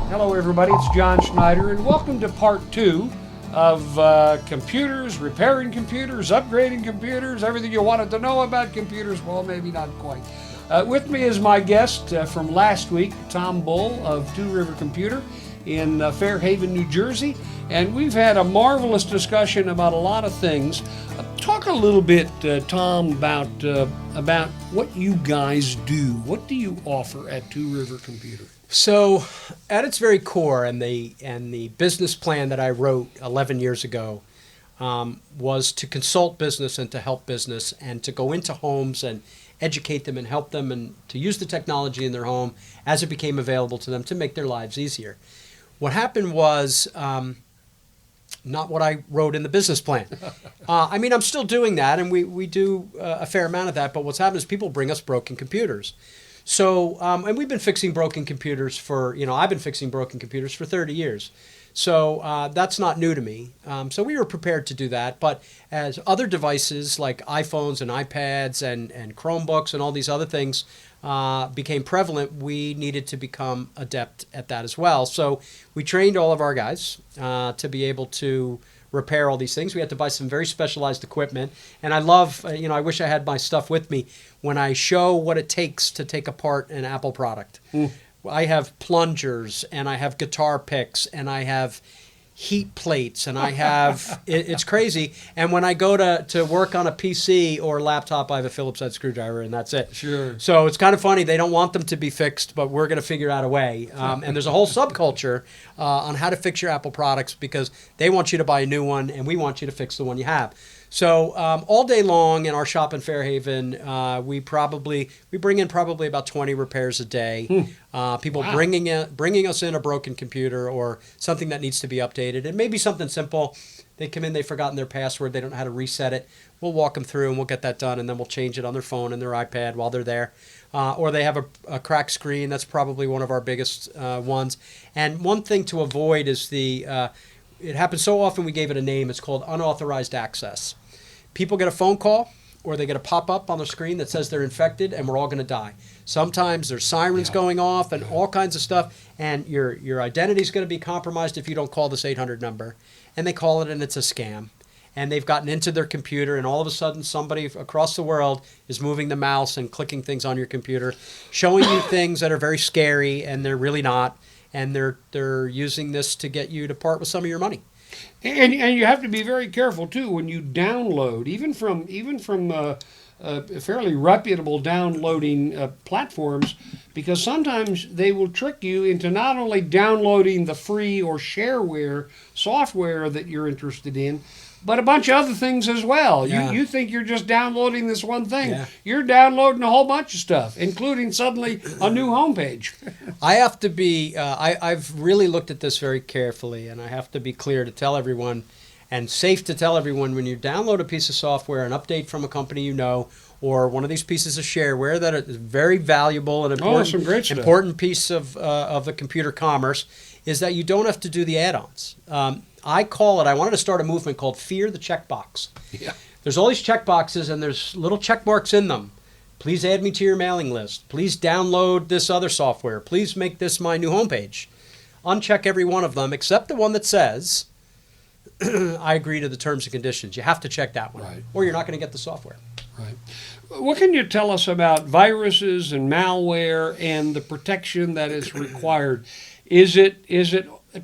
Hello everybody, it's John Schneider and welcome to part 2 of computers, repairing computers, upgrading computers, everything you wanted to know about computers. Well, maybe not quite. With me is my guest from last week, Tom Bull of Two River Computer in Fairhaven, New Jersey, and we've had a marvelous discussion about a lot of things. Talk a little bit, Tom, about what you guys do. What do you offer at Two River Computer? So, at its very core, and the business plan that I wrote 11 years ago was to consult business and to help business and to go into homes and educate them and help them and to use the technology in their home as it became available to them to make their lives easier. What happened was not what I wrote in the business plan. I'm still doing that, and we do a fair amount of that, but what's happened is people bring us broken computers. So, and we've been fixing broken computers I've been fixing broken computers for 30 years. So that's not new to me. So we were prepared to do that. But as other devices like iPhones and iPads and Chromebooks and all these other things became prevalent, we needed to become adept at that as well. So we trained all of our guys to be able to repair all these things. We had to buy some very specialized equipment. And I love, I wish I had my stuff with me when I show what it takes to take apart an Apple product. I have plungers, and I have guitar picks, and I have heat plates, and I have, it's crazy. And when I go to work on a PC or laptop, I have a Phillips head screwdriver, and that's it. Sure. So it's kind of funny. They don't want them to be fixed, but we're going to figure out a way. And there's a whole subculture on how to fix your Apple products because they want you to buy a new one, and we want you to fix the one you have. So all day long in our shop in Fairhaven, we bring in probably about 20 repairs a day. People Wow. bringing us in a broken computer or something that needs to be updated. And maybe something simple. They come in, they've forgotten their password, they don't know how to reset it. We'll walk them through and we'll get that done, and then we'll change it on their phone and their iPad while they're there. Or they have a cracked screen. That's probably one of our biggest ones. And one thing to avoid is it happens so often we gave it a name. It's called unauthorized access. People get a phone call or they get a pop-up on the screen that says they're infected and we're all going to die. Sometimes there's sirens going off and all kinds of stuff, and your identity is going to be compromised if you don't call this 800 number. And they call it and it's a scam. And they've gotten into their computer, and all of a sudden somebody across the world is moving the mouse and clicking things on your computer, showing you things that are very scary and they're really not. And they're using this to get you to part with some of your money. And you have to be very careful too when you download, even from fairly reputable downloading platforms, because sometimes they will trick you into not only downloading the free or shareware software that you're interested in, but a bunch of other things as well. Yeah. You think you're just downloading this one thing. Yeah. You're downloading a whole bunch of stuff, including suddenly a new homepage. I have to be, I've really looked at this very carefully, and I have to be clear to tell everyone, and safe to tell everyone, when you download a piece of software, an update from a company you know, or one of these pieces of shareware that is very valuable and Some great stuff. important piece of the computer commerce, is that you don't have to do the add-ons. I wanted to start a movement called Fear the Checkbox. Yeah. There's all these checkboxes, and there's little check marks in them. Please add me to your mailing list. Please download this other software. Please make this my new homepage. Uncheck every one of them except the one that says, I agree to the terms and conditions. You have to check that one, Right. or you're not going to get the software. Right. What can you tell us about viruses and malware and the protection that is required? Is it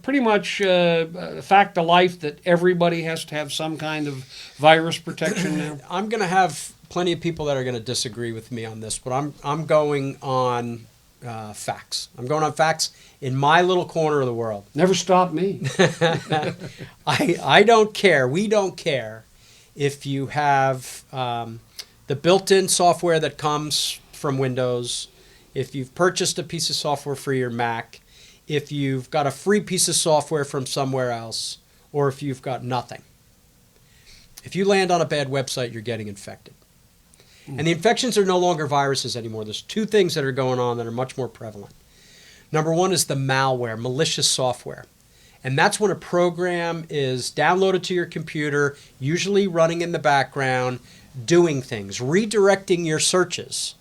pretty much a fact of life that everybody has to have some kind of virus protection now? I'm going to have plenty of people that are going to disagree with me on this, but I'm going on facts. I'm going on facts in my little corner of the world. Never stopped me. I don't care. We don't care if you have the built-in software that comes from Windows, if you've purchased a piece of software for your Mac, if you've got a free piece of software from somewhere else, or if you've got nothing. If you land on a bad website, you're getting infected. And the infections are no longer viruses anymore. There's two things that are going on that are much more prevalent. Number one is the malware, malicious software. And that's when a program is downloaded to your computer, usually running in the background, doing things, redirecting your searches.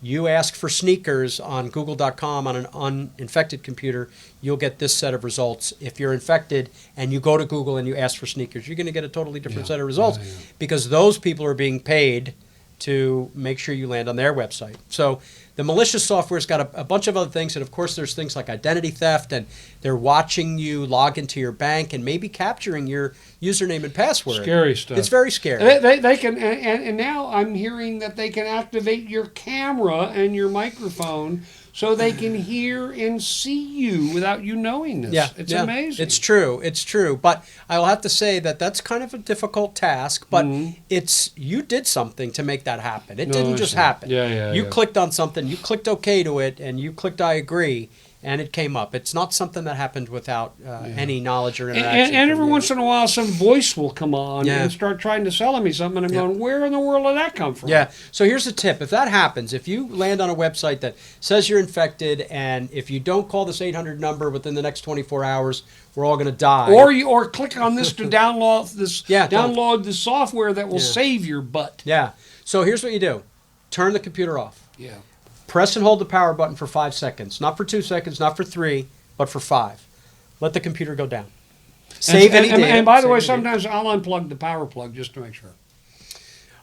you ask for sneakers on google.com on an uninfected computer, you'll get this set of results. If you're infected and you go to Google and you ask for sneakers, you're going to get a totally different set of results because those people are being paid to make sure you land on their website. So the malicious software's got a bunch of other things, and of course there's things like identity theft, and they're watching you log into your bank and maybe capturing your username and password. Scary stuff. It's very scary. They can, and now I'm hearing that they can activate your camera and your microphone so they can hear and see you without you knowing this. Yeah, it's amazing. It's true. It's true. But I will have to say that that's kind of a difficult task. But you did something to make that happen. It didn't just happen. You clicked on something. You clicked OK to it, and you clicked I agree, and it came up. It's not something that happened without any knowledge or interaction. And every once in a while, some voice will come on and start trying to sell me something, and I'm going, where in the world did that come from? Yeah. So here's the tip. If that happens, if you land on a website that says you're infected, and if you don't call this 800 number within the next 24 hours, we're all going to die. Or click on this to download this download the software that will save your butt. Yeah. So here's what you do. Turn the computer off. Yeah. Press and hold the power button for 5 seconds. Not for 2 seconds, not for 3, but for 5. Let the computer go down. Save any data. And by the way, sometimes I'll unplug the power plug just to make sure.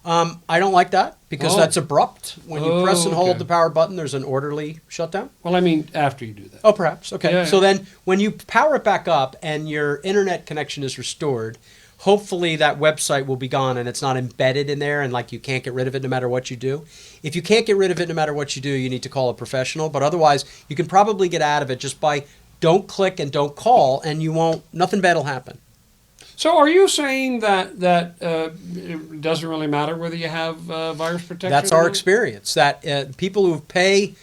I don't like that because that's abrupt. When you press and hold the power button, there's an orderly shutdown. Well, I mean, after you do that. Oh, perhaps. Okay. Yeah, So then when you power it back up and your internet connection is restored, hopefully that website will be gone and it's not embedded in there and like you can't get rid of it no matter what you do. If you can't get rid of it no matter what you do, you need to call a professional. But otherwise, you can probably get out of it just by don't click and don't call, and nothing bad will happen. So are you saying that it doesn't really matter whether you have virus protection? That's our experience. That people who pay,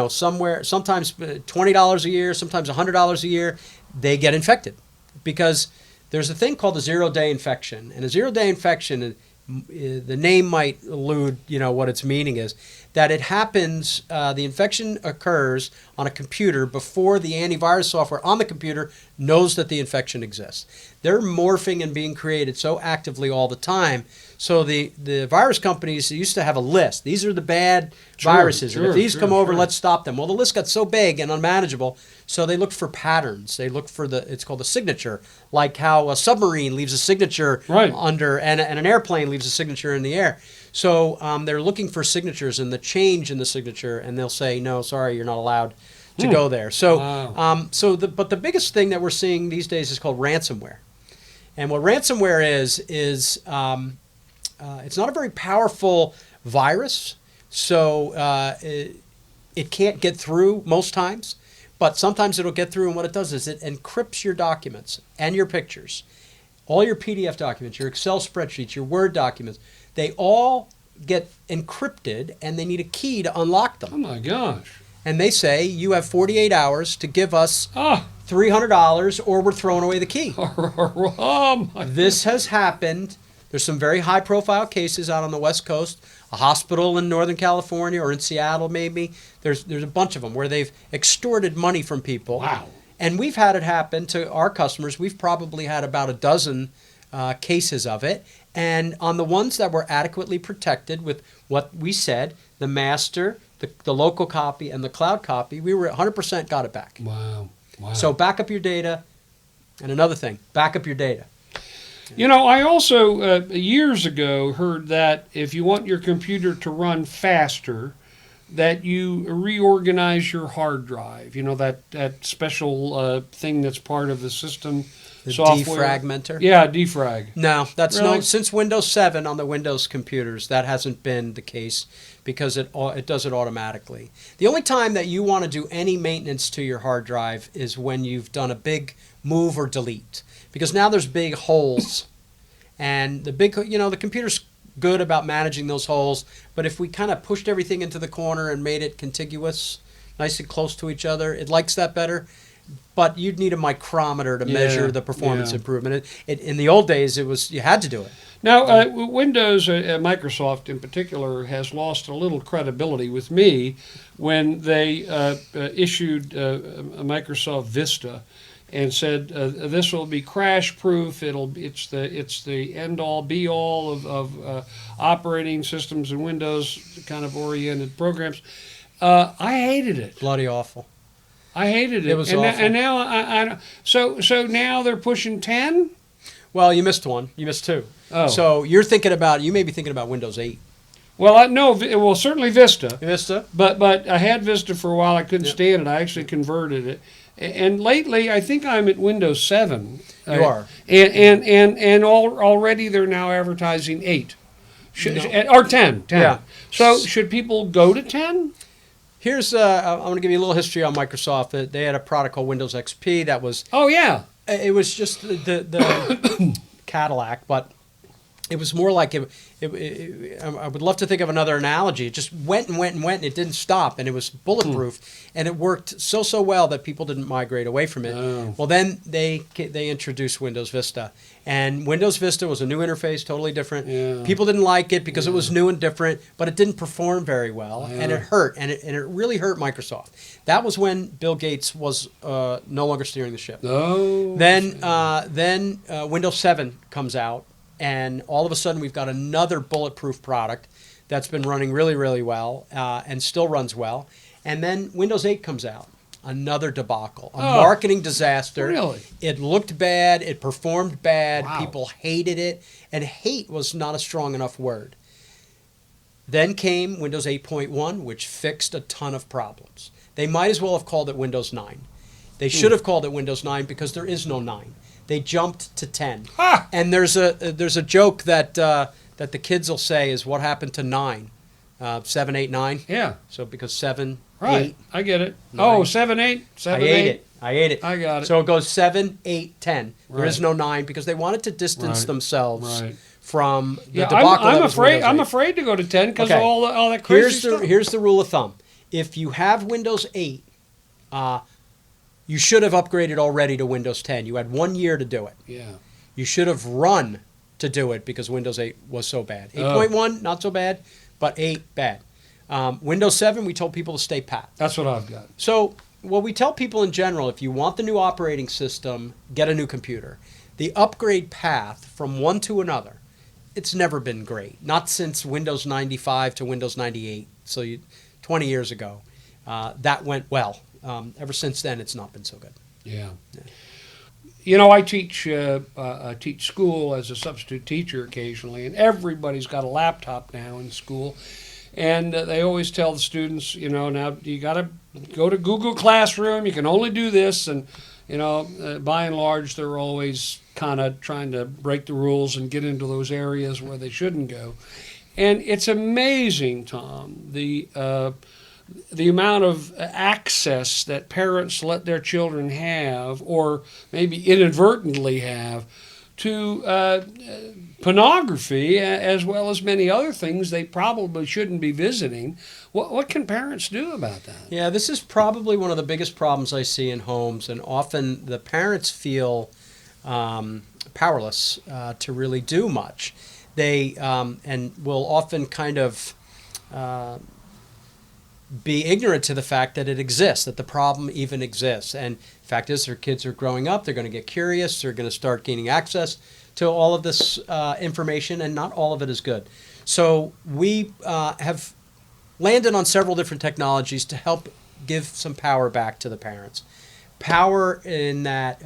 somewhere, sometimes $20 a year, sometimes $100 a year, they get infected because there's a thing called a zero-day infection. And a zero-day infection, the name might elude, what its meaning is, that it happens, the infection occurs on a computer before the antivirus software on the computer knows that the infection exists. They're morphing and being created so actively all the time. So the virus companies used to have a list. These are the bad viruses. And if these come over, let's stop them. Well, the list got so big and unmanageable, so they looked for patterns. They looked for it's called a signature, like how a submarine leaves a signature under, and an airplane leaves a signature in the air. So they're looking for signatures and the change in the signature, and they'll say, no, sorry, you're not allowed to go there. So, but the biggest thing that we're seeing these days is called ransomware. And what ransomware is it's not a very powerful virus, so it can't get through most times, but sometimes it'll get through, and what it does is it encrypts your documents and your pictures, all your PDF documents, your Excel spreadsheets, your Word documents. They all get encrypted, and they need a key to unlock them. Oh, my gosh. And they say, you have 48 hours to give us $300 or we're throwing away the key. This has happened. There's some very high-profile cases out on the West Coast, a hospital in Northern California or in Seattle maybe. There's a bunch of them where they've extorted money from people. Wow. And we've had it happen to our customers. We've probably had about a dozen cases of it. And on the ones that were adequately protected with what we said, the master, the local copy, and the cloud copy, we were 100% got it back. Wow. So back up your data. And another thing, back up your data. I also, years ago, heard that if you want your computer to run faster, that you reorganize your hard drive. That special thing that's part of the system. The software. defragmenter? Yeah, defrag. No, that's really? since Windows 7 on the Windows computers, that hasn't been the case because it does it automatically. The only time that you want to do any maintenance to your hard drive is when you've done a big move or delete, because now there's big holes, and the computer's good about managing those holes, but if we kind of pushed everything into the corner and made it contiguous, nice and close to each other, it likes that better. But you'd need a micrometer to measure the performance improvement. In the old days, you had to do it. Now, Windows, Microsoft in particular, has lost a little credibility with me when they issued a Microsoft Vista. and said this will be crash proof. It's the end all be all of operating systems and Windows kind of oriented programs. I hated it. Bloody awful. I hated it. It was awful. And now so now they're pushing 10. Well, you missed one. You missed two. Oh. So you may be thinking about Windows 8. Well, no, well, certainly Vista. Vista? But I had Vista for a while. I couldn't stand it. I actually converted it. And lately, I think I'm at Windows 7. You are. And already they're now advertising 8. Or 10. Yeah. So should people go to 10? Here's I'm going to give you a little history on Microsoft. They had a product called Windows XP that was. Oh, yeah. It was just the Cadillac, but it was more like I would love to think of another analogy. It just went and went and went, and it didn't stop, and it was bulletproof, and it worked so well that people didn't migrate away from it. Oh. Well, then they introduced Windows Vista, and Windows Vista was a new interface, totally different. Yeah. People didn't like it because it was new and different, but it didn't perform very well, and it hurt, and it really hurt Microsoft. That was when Bill Gates was no longer steering the ship. Oh. Then Windows 7 comes out. And all of a sudden, we've got another bulletproof product that's been running really, really well and still runs well. And then Windows 8 comes out, another debacle, a marketing disaster. Really? It looked bad. It performed bad. Wow. People hated it. And hate was not a strong enough word. Then came Windows 8.1, which fixed a ton of problems. They might as well have called it Windows 9. They should have called it Windows 9 because there is no 9. They jumped to 10. Ah! And there's a joke that the kids will say is what happened to 9? 7, 8, 9? Yeah. So because 7, Right. 8. I get it. 9. Oh, 7, 8. 7, I 8. ate it. I ate it. I got it. So it goes 7, 8, 10. There Right. is no 9 because they wanted to distance Right. themselves Right. from the Yeah, debacle. I'm that was afraid. Windows I'm 8. afraid to go to 10 because Okay. of all that crazy stuff. Here's the rule of thumb. If you have Windows 8, you should have upgraded already to Windows 10. You had 1 year to do it. Yeah. You should have run to do it because Windows 8 was so bad. 8.1, not so bad, but 8, bad. Windows 7, we told people to stay pat. That's what I've got. So what we tell people in general, if you want the new operating system, get a new computer. The upgrade path from one to another, it's never been great. Not since Windows 95 to Windows 98, 20 years ago. That went well. Ever since then, it's not been so good. Yeah. You know, I teach school as a substitute teacher occasionally, and everybody's got a laptop now in school. And they always tell the students, you know, now you got to go to Google Classroom. You can only do this. And, you know, by and large, they're always kind of trying to break the rules and get into those areas where they shouldn't go. And it's amazing, Tom, the amount of access that parents let their children have, or maybe inadvertently have, to pornography, as well as many other things they probably shouldn't be visiting. What can parents do about that? Yeah, this is probably one of the biggest problems I see in homes, and often the parents feel powerless to really do much. They and will often kind of be ignorant to the fact that it exists, that the problem even exists. And the fact is, their kids are growing up, they're going to get curious, they're going to start gaining access to all of this information, and not all of it is good. So we have landed on several different technologies to help give some power back to the parents. Power in that,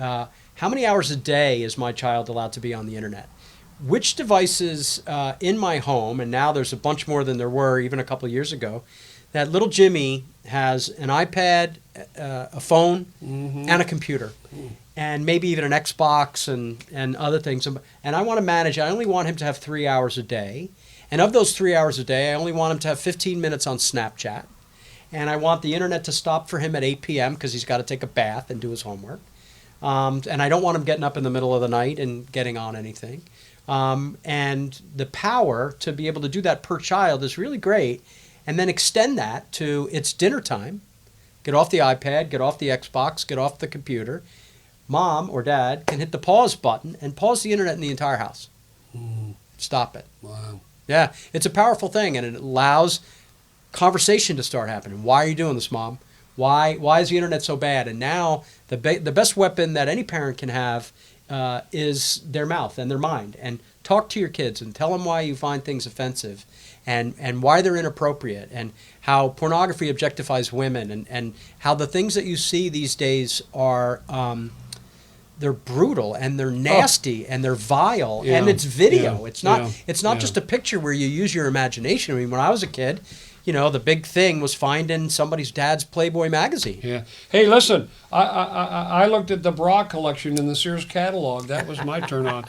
how many hours a day is my child allowed to be on the internet? Which devices in my home, and now there's a bunch more than there were even a couple of years ago, that little Jimmy has an iPad, a phone, and a computer, and maybe even an Xbox and other things. And I want to manage. I only want him to have 3 hours a day. And of those 3 hours a day, I only want him to have 15 minutes on Snapchat. And I want the internet to stop for him at 8 p.m. because he's got to take a bath and do his homework. And I don't want him getting up in the middle of the night and getting on anything. And the power to be able to do that per child is really great. And then extend that to it's dinner time. Get off the iPad, get off the Xbox, get off the computer. Mom or dad can hit the pause button and pause the internet in the entire house. Stop it. Wow. Yeah, it's a powerful thing, and it allows conversation to start happening. Why are you doing this, Mom? Why is the internet so bad? And now the best weapon that any parent can have is their mouth and their mind. And talk to your kids and tell them why you find things offensive, and why they're inappropriate, and how pornography objectifies women, and how the things that you see these days are they're brutal and they're nasty and they're vile, and it's video. It's not just a picture where you use your imagination. I mean, when I was a kid, the big thing was finding somebody's dad's Playboy magazine. Yeah. Hey, listen, I looked at the bra collection in the Sears catalog. That was my turn on.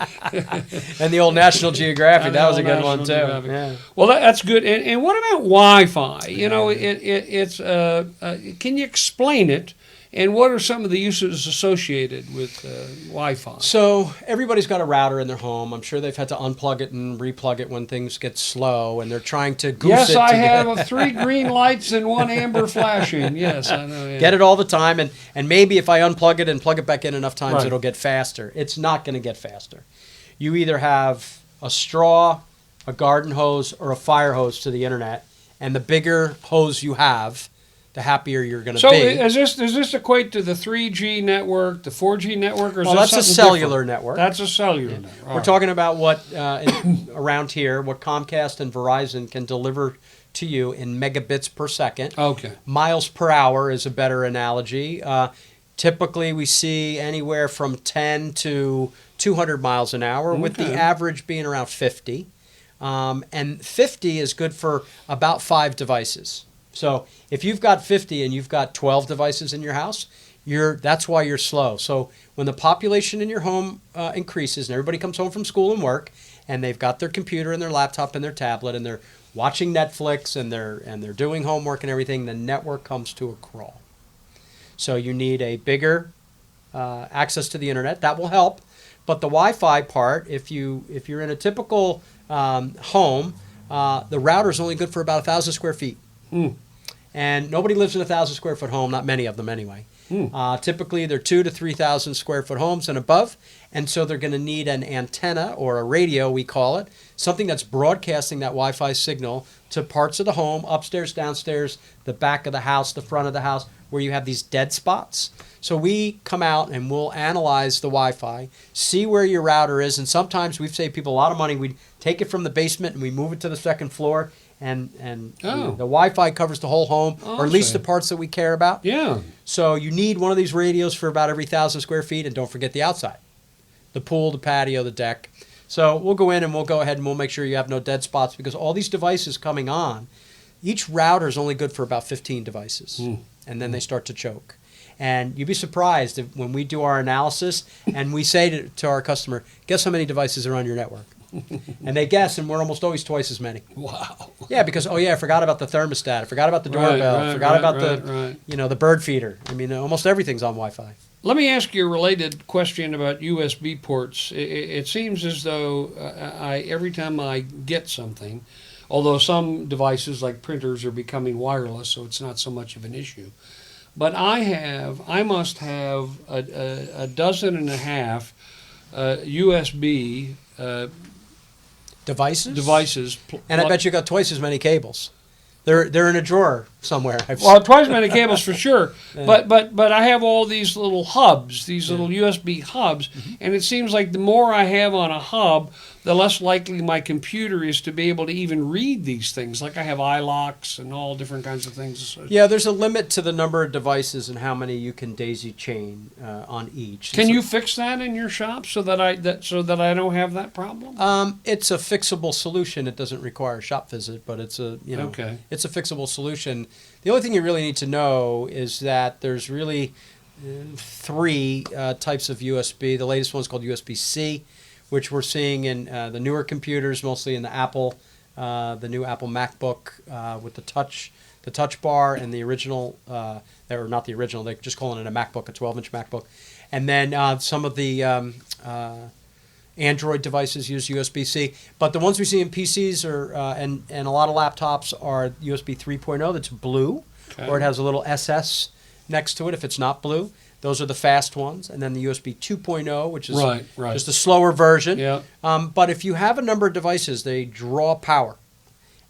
And the old National Geographic, that was a good one too. Yeah. Well, that's good. And what about Wi-Fi? It's can you explain it? And what are some of the uses associated with Wi-Fi? So everybody's got a router in their home. I'm sure they've had to unplug it and replug it when things get slow, and they're trying to goose it. Yes, I have 3 green lights and 1 amber flashing. Yes, I know. Yeah. Get it all the time, and maybe if I unplug it and plug it back in enough times, it'll get faster. It's not going to get faster. You either have a straw, a garden hose, or a fire hose to the internet, and the bigger hose you have, the happier you're going to be. So does this equate to the 3G network, the 4G network, or is that's a cellular network. That's a cellular network. We're talking about what around here, what Comcast and Verizon can deliver to you in megabits per second. Okay. Miles per hour is a better analogy. Typically, we see anywhere from 10 to 200 miles an hour, with the average being around 50. And 50 is good for about 5 devices. So if you've got 50 and you've got 12 devices in your house, that's why you're slow. So when the population in your home increases and everybody comes home from school and work, and they've got their computer and their laptop and their tablet, and they're watching Netflix and they're doing homework and everything, the network comes to a crawl. So you need a bigger access to the internet. That will help. But the Wi-Fi part, if you're in a typical home, the router is only good for about 1,000 square feet. And nobody lives in a 1,000 square foot home, not many of them anyway. Typically, they're 2,000 to 3,000 square foot homes and above, and so they're going to need an antenna, or a radio, we call it, something that's broadcasting that Wi-Fi signal to parts of the home, upstairs, downstairs, the back of the house, the front of the house, where you have these dead spots. So we come out and we'll analyze the Wi-Fi, see where your router is, and sometimes we've saved people a lot of money. We take it from the basement and we move it to the second floor. And the Wi-Fi covers the whole home, or at least the parts that we care about. Yeah. So you need one of these radios for about every 1,000 square feet, and don't forget the outside. The pool, the patio, the deck. So we'll go in and we'll go ahead and we'll make sure you have no dead spots, because all these devices coming on, each router is only good for about 15 devices. And then they start to choke. And you'd be surprised when we do our analysis and we say to our customer, guess how many devices are on your network? And they guess, and we're almost always twice as many. Wow. Yeah, because I forgot about the thermostat, I forgot about the doorbell, I forgot about the bird feeder. I mean, almost everything's on Wi-Fi. Let me ask you a related question about USB ports. It seems as though every time I get something, although some devices like printers are becoming wireless, so it's not so much of an issue. But I must have a dozen and a half USB devices. And I bet you got twice as many cables. They're in a drawer somewhere. Well, twice as many cables for sure. But I have all these little hubs, these little USB hubs, and it seems like the more I have on a hub, the less likely my computer is to be able to even read these things. Like I have iLocks and all different kinds of things. Yeah, there's a limit to the number of devices and how many you can daisy chain on each. Can you fix that in your shop so that I don't have that problem? It's a fixable solution. It doesn't require a shop visit, but it's a it's a fixable solution. The only thing you really need to know is that there's really 3 types of USB. The latest one's called USB-C, which we're seeing in the newer computers, mostly in the the new Apple MacBook with the touch bar, and the original, or not the original, they're just calling it a MacBook, a 12-inch MacBook. And then some of the Android devices use USB-C, but the ones we see in PCs and a lot of laptops are USB 3.0. That's blue, or it has a little SS next to it if it's not blue. Those are the fast ones, and then the USB 2.0, which is just a slower version. Yeah. But if you have a number of devices, they draw power,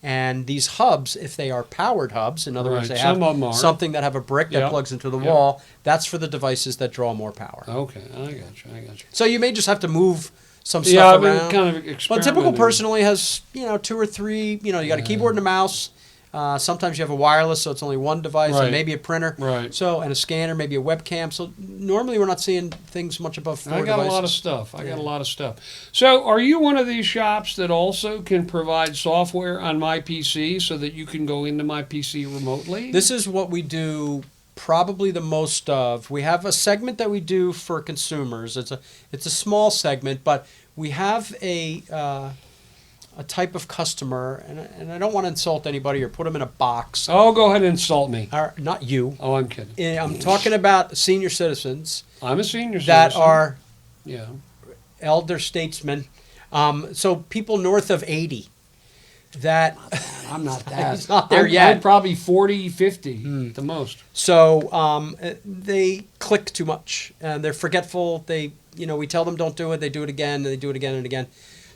And these hubs, if they are powered hubs, in other words, Right. they have Some of 'em are. something that have a brick that Yep. plugs into the Yep. wall, that's for the devices that draw more power. Okay, I got you. I got you. So you may just have to move some Yeah, stuff I've been around. kind of But a experimenting. typical person only has, 2 or 3, you got a keyboard and a mouse. Sometimes you have a wireless, so it's only one device, Right. and maybe a printer. Right. So, and a scanner, maybe a webcam. So normally we're not seeing things much above 4 I got devices. a lot of stuff. I got Yeah. a lot of stuff. So, are you one of these shops that also can provide software on my PC so that you can go into my PC remotely? This is what we do probably the most of. We have a segment that we do for consumers. It's a small segment, but we have a type of customer, and I don't want to insult anybody or put them in a box. Oh, go ahead and insult me. Or, not you. Oh, I'm kidding. I'm talking about senior citizens I'm a senior that citizen. are Yeah. elder statesmen. So people north of 80 that I'm not that. He's not there I'm yet. probably 40, 50 at the most. So they click too much and they're forgetful. We tell them don't do it. They do it again and they do it again and again.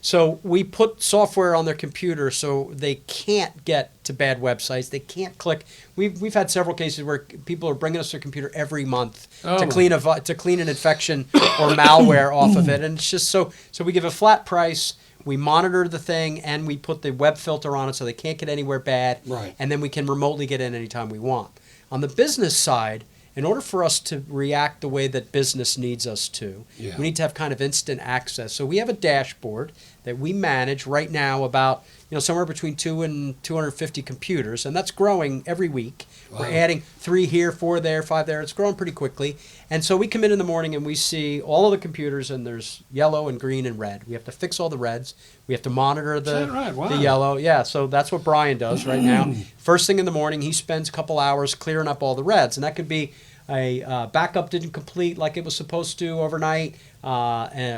So we put software on their computer so they can't get to bad websites. They can't click. We've had several cases where people are bringing us their computer every month to clean an infection or malware off of it, and it's just so we give a flat price. We monitor the thing and we put the web filter on it so they can't get anywhere bad. Right. And then we can remotely get in anytime we want. On the business side, in order for us to react the way that business needs us to, Yeah. we need to have kind of instant access. So we have a dashboard that we manage right now about somewhere between 2 and 250 computers, and that's growing every week. Wow. We're adding 3 here, 4 there, 5 there. It's growing pretty quickly. And so we come in the morning and we see all of the computers, and there's yellow and green and red. We have to fix all the reds. We have to monitor Is that right? Wow. the yellow. Yeah, so that's what Brian does right now. First thing in the morning, he spends a couple hours clearing up all the reds, and that could be a backup didn't complete like it was supposed to overnight.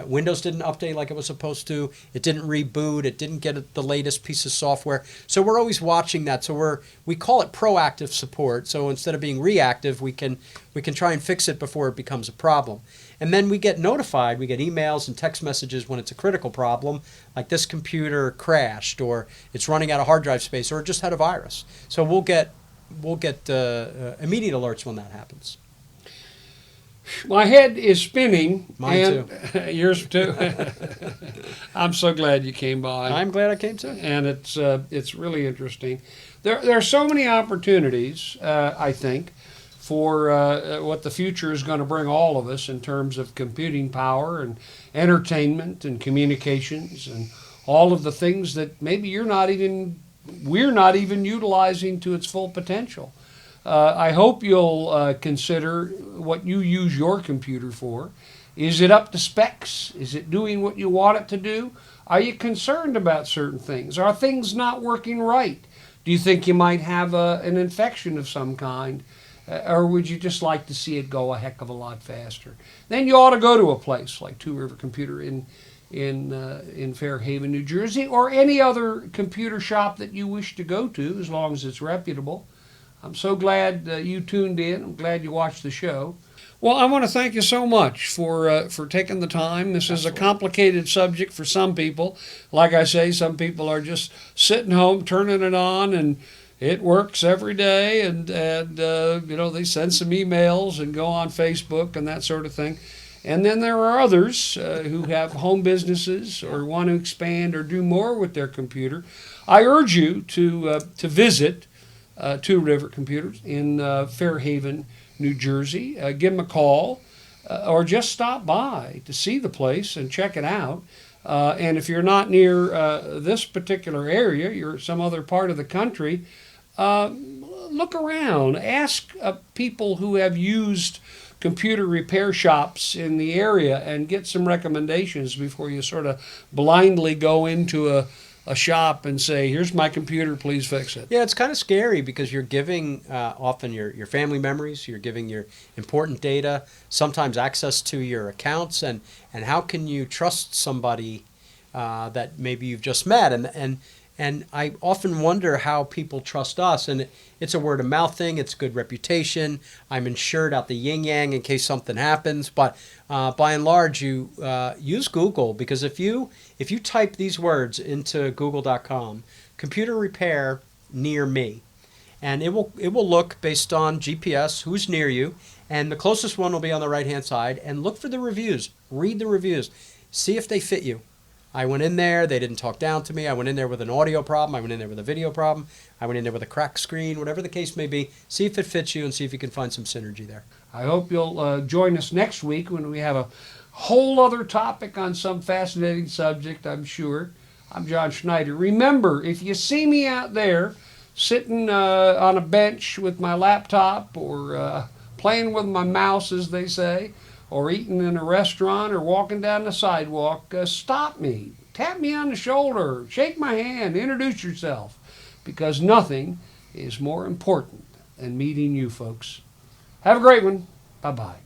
Windows didn't update like it was supposed to. It didn't reboot. It didn't get the latest piece of software. So we're always watching that. So we call it proactive support. So instead of being reactive, we can try and fix it before it becomes a problem. And then we get notified. We get emails and text messages when it's a critical problem, like this computer crashed, or it's running out of hard drive space, or it just had a virus. So we'll get immediate alerts when that happens. My head is spinning. Mine too. Yours too. I'm so glad you came by. I'm glad I came too. And it's really interesting. There are so many opportunities, I think, for what the future is going to bring all of us in terms of computing power and entertainment and communications and all of the things that maybe we're not even utilizing to its full potential. I hope you'll consider what you use your computer for. Is it up to specs? Is it doing what you want it to do? Are you concerned about certain things? Are things not working right? Do you think you might have an infection of some kind? Or would you just like to see it go a heck of a lot faster? Then you ought to go to a place like Two River Computer in Fairhaven, New Jersey, or any other computer shop that you wish to go to, as long as it's reputable. I'm so glad you tuned in. I'm glad you watched the show. Well, I want to thank you so much for taking the time. This is a complicated subject for some people. Like I say, some people are just sitting home, turning it on, and it works every day. And they send some emails and go on Facebook and that sort of thing. And then there are others who have home businesses or want to expand or do more with their computer. I urge you to visit Two River Computers in Fairhaven, New Jersey. Give them a call or just stop by to see the place and check it out. And if you're not near this particular area, you're some other part of the country, look around. Ask people who have used computer repair shops in the area and get some recommendations before you sort of blindly go into a shop and say, here's my computer, please fix it. Yeah, it's kind of scary because you're giving often your family memories, you're giving your important data, sometimes access to your accounts, and how can you trust somebody that maybe you've just met? And I often wonder how people trust us, and it's a word of mouth thing, it's good reputation, I'm insured out the yin-yang in case something happens, but by and large you use Google, because if you type these words into google.com, computer repair near me. And it will look based on GPS who's near you, and the closest one will be on the right-hand side. And look for the reviews. Read the reviews. See if they fit you. I went in there. They didn't talk down to me. I went in there with an audio problem. I went in there with a video problem. I went in there with a cracked screen, whatever the case may be. See if it fits you and see if you can find some synergy there. I hope you'll join us next week when we have a whole other topic on some fascinating subject, I'm sure. I'm John Schneider. Remember, if you see me out there sitting on a bench with my laptop or playing with my mouse, as they say, or eating in a restaurant or walking down the sidewalk, stop me, tap me on the shoulder, shake my hand, introduce yourself, because nothing is more important than meeting you folks. Have a great one. Bye-bye.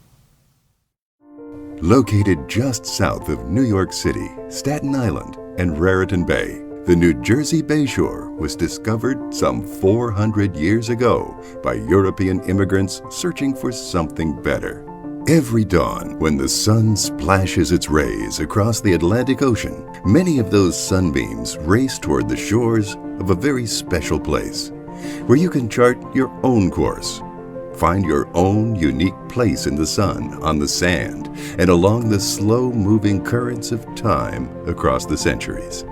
Located just south of New York City, Staten Island, and Raritan Bay, the New Jersey Bayshore was discovered some 400 years ago by European immigrants searching for something better. Every dawn, when the sun splashes its rays across the Atlantic Ocean, many of those sunbeams race toward the shores of a very special place, where you can chart your own course. Find your own unique place in the sun, on the sand, and along the slow-moving currents of time across the centuries.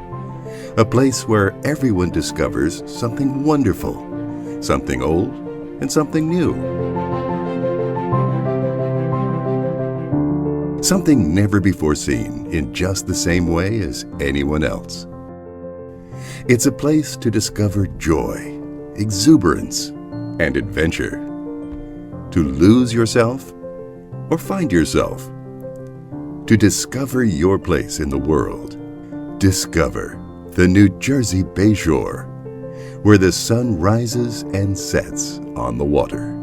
A place where everyone discovers something wonderful, something old, and something new. Something never before seen in just the same way as anyone else. It's a place to discover joy, exuberance, and adventure. To lose yourself or find yourself. To discover your place in the world. Discover the New Jersey Bayshore, where the sun rises and sets on the water.